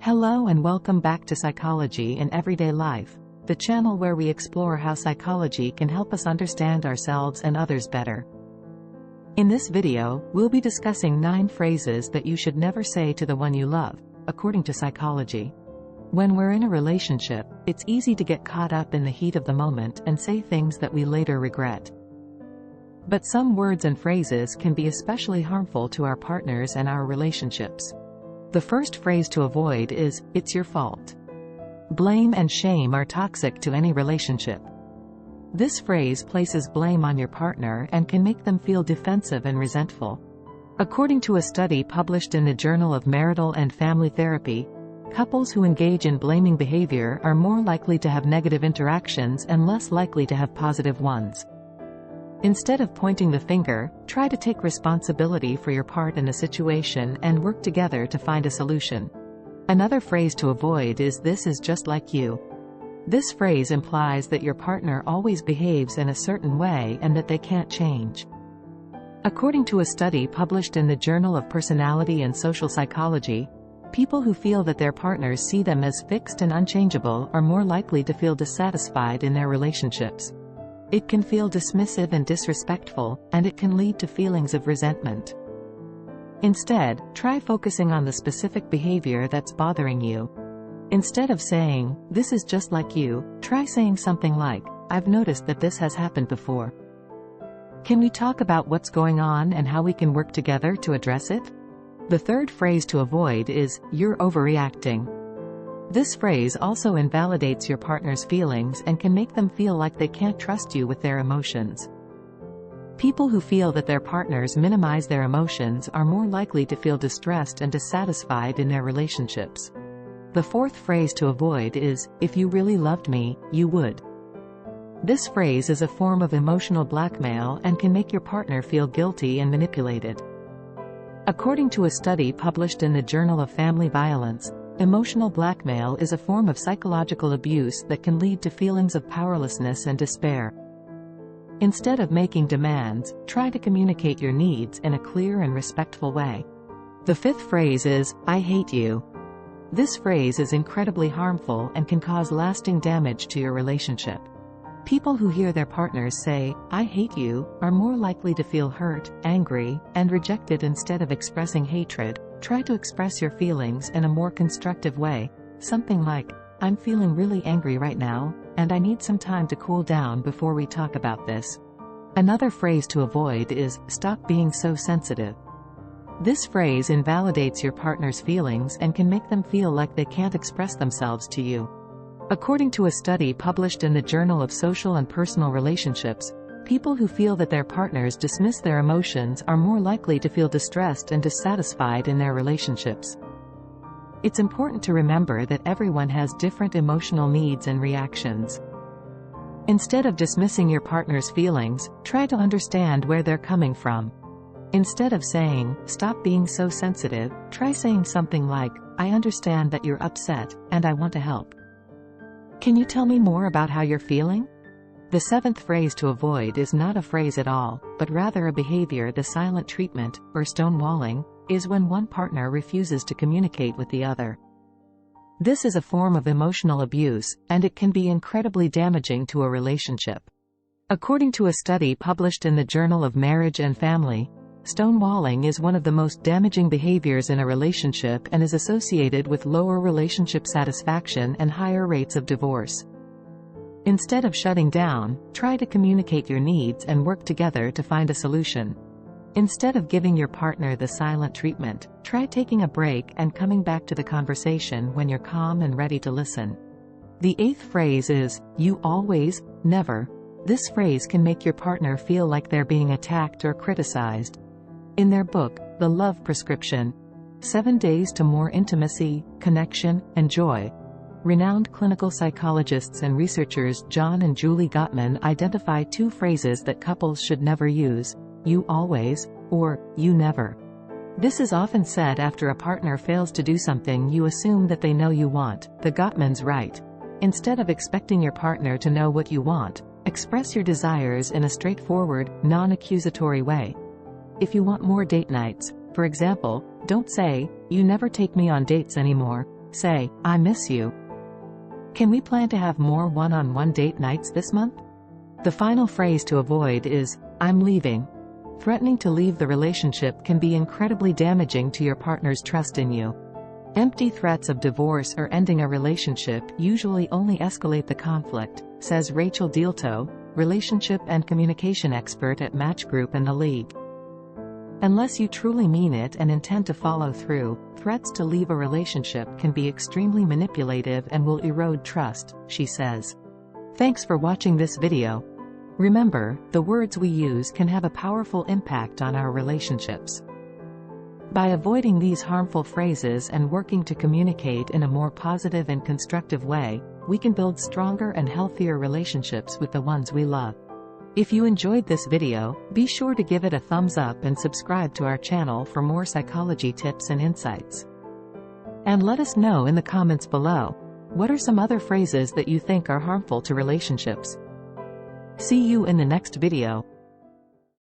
Hello and welcome back to Psychology in Everyday Life, the channel where we explore how psychology can help us understand ourselves and others better. In this video, we'll be discussing 9 phrases that you should never say to the one you love, according to psychology. When we're in a relationship, it's easy to get caught up in the heat of the moment and say things that we later regret. But some words and phrases can be especially harmful to our partners and our relationships. The first phrase to avoid is, "It's your fault." Blame and shame are toxic to any relationship. This phrase places blame on your partner and can make them feel defensive and resentful. According to a study published in the Journal of Marital and Family Therapy, couples who engage in blaming behavior are more likely to have negative interactions and less likely to have positive ones. Instead of pointing the finger, try to take responsibility for your part in the situation and work together to find a solution. Another phrase to avoid is, "This is just like you." This phrase implies that your partner always behaves in a certain way and that they can't change. According to a study published in the Journal of Personality and Social Psychology, people who feel that their partners see them as fixed and unchangeable are more likely to feel dissatisfied in their relationships. It can feel dismissive and disrespectful, and it can lead to feelings of resentment. Instead, try focusing on the specific behavior that's bothering you. Instead of saying, "This is just like you," try saying something like, "I've noticed that this has happened before. Can we talk about what's going on and how we can work together to address it?" The third phrase to avoid is, "You're overreacting." This phrase also invalidates your partner's feelings and can make them feel like they can't trust you with their emotions. People who feel that their partners minimize their emotions are more likely to feel distressed and dissatisfied in their relationships. The fourth phrase to avoid is, "If you really loved me, you would." This phrase is a form of emotional blackmail and can make your partner feel guilty and manipulated. According to a study published in the Journal of Family Violence, emotional blackmail is a form of psychological abuse that can lead to feelings of powerlessness and despair. Instead of making demands, try to communicate your needs in a clear and respectful way. The fifth phrase is, "I hate you." This phrase is incredibly harmful and can cause lasting damage to your relationship. People who hear their partners say, "I hate you," are more likely to feel hurt, angry, and rejected. Instead of expressing hatred, try to express your feelings in a more constructive way, something like, "I'm feeling really angry right now, and I need some time to cool down before we talk about this." Another phrase to avoid is, "Stop being so sensitive." This phrase invalidates your partner's feelings and can make them feel like they can't express themselves to you. According to a study published in the Journal of Social and Personal Relationships, people who feel that their partners dismiss their emotions are more likely to feel distressed and dissatisfied in their relationships. It's important to remember that everyone has different emotional needs and reactions. Instead of dismissing your partner's feelings, try to understand where they're coming from. Instead of saying, "Stop being so sensitive," try saying something like, "I understand that you're upset, and I want to help. Can you tell me more about how you're feeling?" The seventh phrase to avoid is not a phrase at all, but rather a behavior. The silent treatment, or stonewalling, is when one partner refuses to communicate with the other. This is a form of emotional abuse, and it can be incredibly damaging to a relationship. According to a study published in the Journal of Marriage and Family, stonewalling is one of the most damaging behaviors in a relationship and is associated with lower relationship satisfaction and higher rates of divorce. Instead of shutting down, try to communicate your needs and work together to find a solution. Instead of giving your partner the silent treatment, try taking a break and coming back to the conversation when you're calm and ready to listen. The eighth phrase is, "You always, never." This phrase can make your partner feel like they're being attacked or criticized. In their book, The Love Prescription: 7 Days to More Intimacy, Connection, and Joy, renowned clinical psychologists and researchers John and Julie Gottman identify 2 phrases that couples should never use: "You always," or "You never." This is often said after a partner fails to do something you assume that they know you want. The Gottmans write, "Instead of expecting your partner to know what you want, express your desires in a straightforward, non-accusatory way. If you want more date nights, for example, don't say, "You never take me on dates anymore." Say, "I miss you." Can we plan to have more one-on-one date nights this month? The final phrase to avoid is, "I'm leaving." Threatening to leave the relationship can be incredibly damaging to your partner's trust in you. Empty threats of divorce or ending a relationship usually only escalate the conflict, says Rachel Dielto, relationship and communication expert at Match Group and The League. Unless you truly mean it and intend to follow through, threats to leave a relationship can be extremely manipulative and will erode trust, she says. Thanks for watching this video. Remember, the words we use can have a powerful impact on our relationships. By avoiding these harmful phrases and working to communicate in a more positive and constructive way, we can build stronger and healthier relationships with the ones we love. If you enjoyed this video, be sure to give it a thumbs up and subscribe to our channel for more psychology tips and insights. And let us know in the comments below, what are some other phrases that you think are harmful to relationships? See you in the next video.